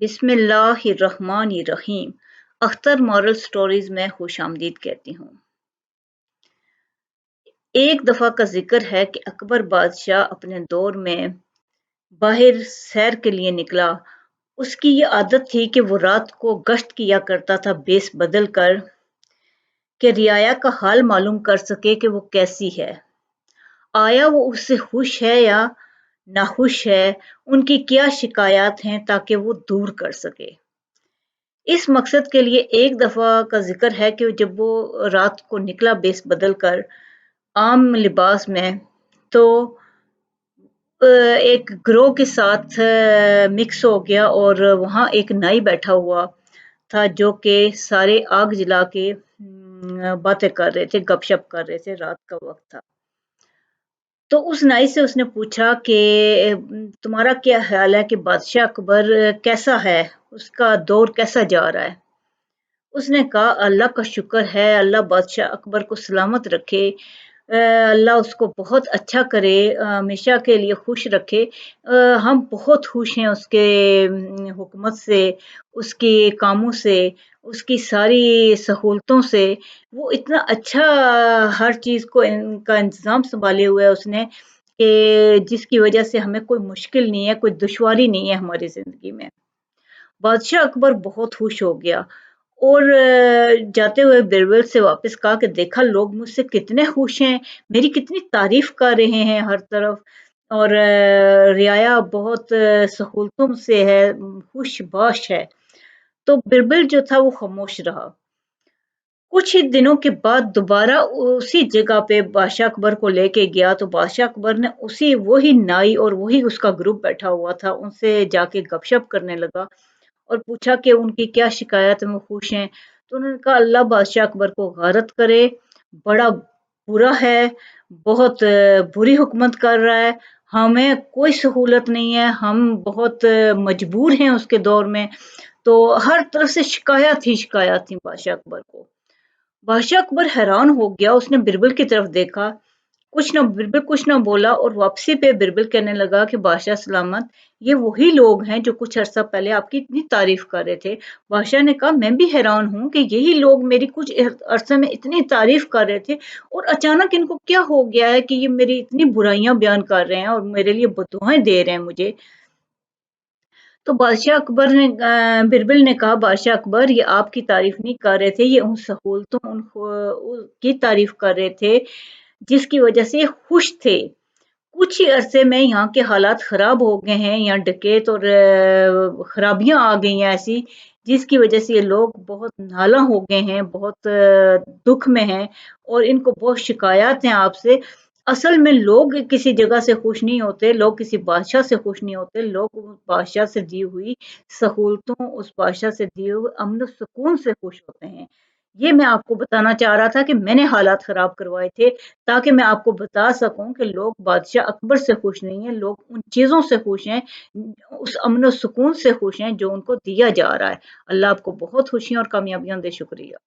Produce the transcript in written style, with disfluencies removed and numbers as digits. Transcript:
बिस्मिल्लाहिर्रहमानिर्रहीम। Akhtar moral stories में खुश आमदीद कहती हूँ। एक दफ़ा का जिक्र है कि अकबर बादशाह अपने दौर में बाहर सैर के लिए निकला। उसकी ये आदत थी कि वो रात को गश्त किया करता था बेस बदल कर, कि रियाया का हाल मालूम कर सके कि वो कैसी है, आया वो उससे खुश है या नाखुश है, उनकी क्या शिकायत हैं, ताकि वो दूर कर सके। इस मकसद के लिए एक दफ़ा का ज़िक्र है कि जब वो रात को निकला बेस बदल कर आम लिबास में, तो एक ग्रोह के साथ मिक्स हो गया और वहाँ एक नाई बैठा हुआ था जो कि सारे आग जला के बातें कर रहे थे, गपशप कर रहे थे, रात का वक़्त था। तो उस नाई से उसने पूछा कि तुम्हारा क्या ख़्याल है कि बादशाह अकबर कैसा है? उसका दौर कैसा जा रहा है? उसने कहा अल्लाह का शुक्र है, अल्लाह बादशाह अकबर को सलामत रखे, अल्लाह उसको बहुत अच्छा करे, हमेशा के लिए खुश रखे। हम बहुत खुश हैं उसके हुकूमत से, उसके कामों से, उसकी सारी सहूलतों से। वो इतना अच्छा हर चीज़ को का इंतज़ाम सँभाले हुआ है उसने, कि जिसकी वजह से हमें कोई मुश्किल नहीं है, कोई दुश्वारी नहीं है हमारी ज़िंदगी में। बादशाह अकबर बहुत खुश हो गया और जाते हुए बिरबल से वापस कहा कि देखा लोग मुझसे कितने खुश हैं, मेरी कितनी तारीफ कर रहे हैं हर तरफ, और रियाया बहुत सहूलतों से है, खुश-बाश है। तो बिरबल जो था वो खामोश रहा। कुछ ही दिनों के बाद दोबारा उसी जगह पे बादशाह अकबर को लेके गया, तो बादशाह अकबर ने उसी वही नाई और वही उसका ग्रुप बैठा हुआ था, उनसे जाके गपशप करने लगा और पूछा कि उनकी क्या शिकायत है, वो खुश हैं? तो उन्होंने कहा अल्लाह बादशाह अकबर को गारत करे, बड़ा बुरा है, बहुत बुरी हुकूमत कर रहा है, हमें कोई सहूलत नहीं है, हम बहुत मजबूर हैं उसके दौर में। तो हर तरफ से शिकायत ही शिकायत थी बादशाह अकबर को। बादशाह अकबर हैरान हो गया, उसने बिरबल की तरफ देखा, बिरबल कुछ ना बोला और वापसी पे बिरबल कहने लगा कि बादशाह सलामत, ये वही लोग हैं जो कुछ अरसा पहले आपकी इतनी तारीफ कर रहे थे। बादशाह ने कहा मैं भी हैरान हूँ कि यही लोग मेरी कुछ अरसे में इतनी तारीफ कर रहे थे और अचानक इनको क्या हो गया है कि ये मेरी इतनी बुराइयां बयान कर रहे हैं और मेरे लिए बददुआएं दे रहे हैं मुझे। तो बादशाह अकबर ने बिरबल ने कहा बादशाह अकबर, ये आपकी तारीफ नहीं कर रहे थे, ये उन सहूलतों की तारीफ कर रहे थे जिसकी वजह से ये खुश थे। कुछ ही अरसे में यहाँ के हालात खराब हो गए हैं, यहाँ डकैत और खराबियां आ गई हैं ऐसी, जिसकी वजह से ये लोग बहुत नाला हो गए हैं, बहुत दुख में हैं और इनको बहुत शिकायत हैं आपसे। असल में लोग किसी जगह से खुश नहीं होते, लोग किसी बादशाह से खुश नहीं होते, लोग उस बादशाह से दी हुई सहूलतों, उस बादशाह से दिए हुए अमन सुकून से खुश होते हैं। ये मैं आपको बताना चाह रहा था कि मैंने हालात खराब करवाए थे, ताकि मैं आपको बता सकूं कि लोग बादशाह अकबर से खुश नहीं हैं, लोग उन चीज़ों से खुश हैं, उस अमन और सुकून से खुश हैं जो उनको दिया जा रहा है। अल्लाह आपको बहुत खुशियाँ और कामयाबियाँ दे। शुक्रिया।